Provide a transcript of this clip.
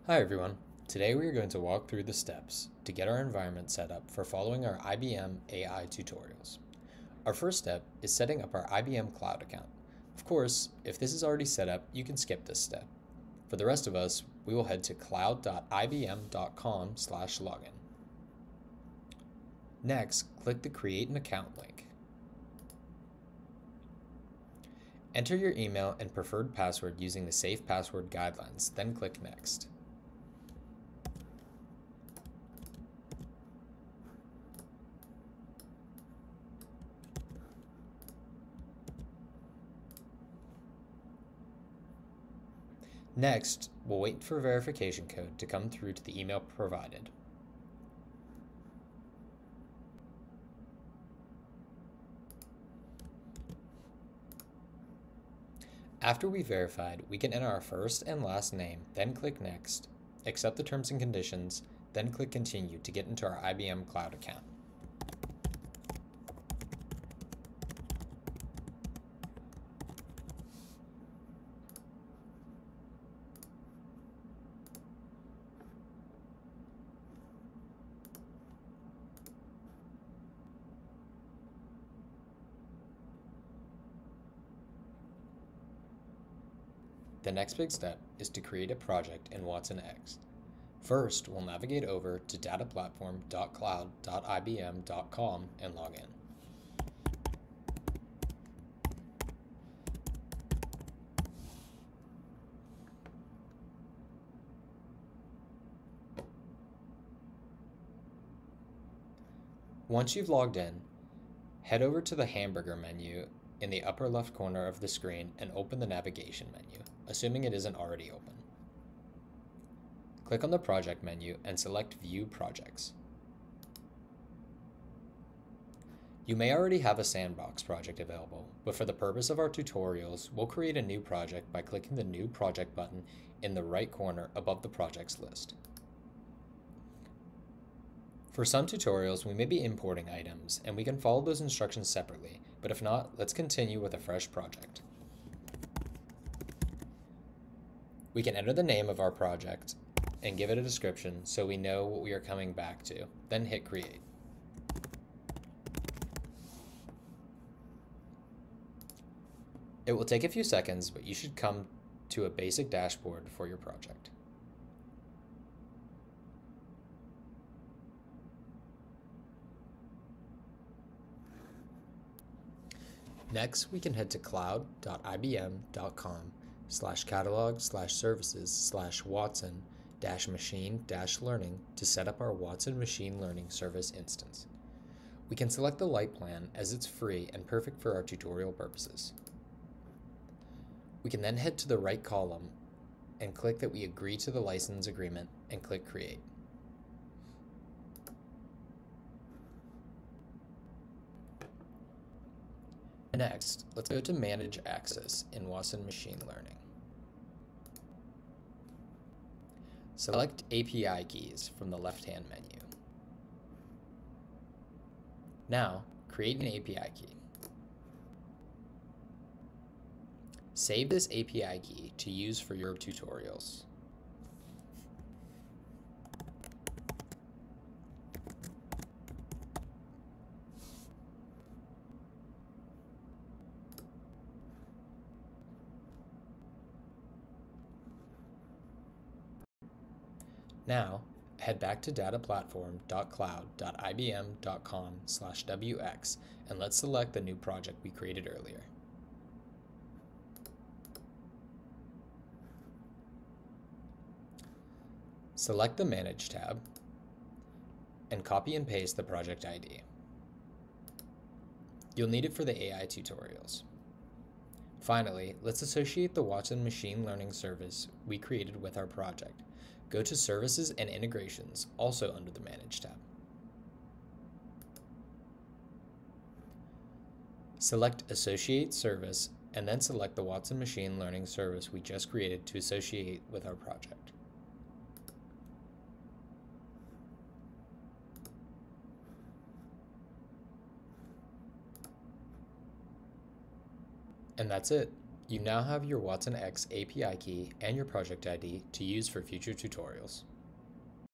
Hi everyone. Today we are going to walk through the steps to get our environment set up for following our IBM AI tutorials. Our first step is setting up our IBM Cloud account. Of course, if this is already set up, you can skip this step. For the rest of us, we will head to cloud.ibm.com/login. Next, click the Create an Account link. Enter your email and preferred password using the Safe Password guidelines, then click Next. Next, we'll wait for verification code to come through to the email provided. After we've verified, we can enter our first and last name, then click Next, accept the terms and conditions, then click Continue to get into our IBM Cloud account. The next big step is to create a project in watsonx. First, we'll navigate over to dataplatform.cloud.ibm.com and log in. Once you've logged in, head over to the hamburger menu in the upper left corner of the screen and open the navigation menu, assuming it isn't already open. Click on the project menu and select View Projects. You may already have a sandbox project available, but for the purpose of our tutorials, we'll create a new project by clicking the New Project button in the right corner above the projects list. For some tutorials, we may be importing items, and we can follow those instructions separately, but if not, let's continue with a fresh project. We can enter the name of our project and give it a description so we know what we are coming back to, then hit Create. It will take a few seconds, but you should come to a basic dashboard for your project. Next, we can head to cloud.ibm.com/catalog/services/watson-machine-learning to set up our Watson Machine Learning Service instance. We can select the Lite plan as it's free and perfect for our tutorial purposes. We can then head to the right column and click that we agree to the license agreement and click Create. Next, let's go to Manage Access in Watson Machine Learning. Select API keys from the left-hand menu. Now, create an API key. Save this API key to use for your tutorials. Now, head back to dataplatform.cloud.ibm.com/wx and let's select the new project we created earlier. Select the Manage tab and copy and paste the project ID. You'll need it for the AI tutorials. Finally, let's associate the Watson Machine Learning Service we created with our project. Go to Services and Integrations, also under the Manage tab. Select Associate Service and then select the Watson Machine Learning Service we just created to associate with our project. And that's it. You now have your Watson X API key and your project ID to use for future tutorials.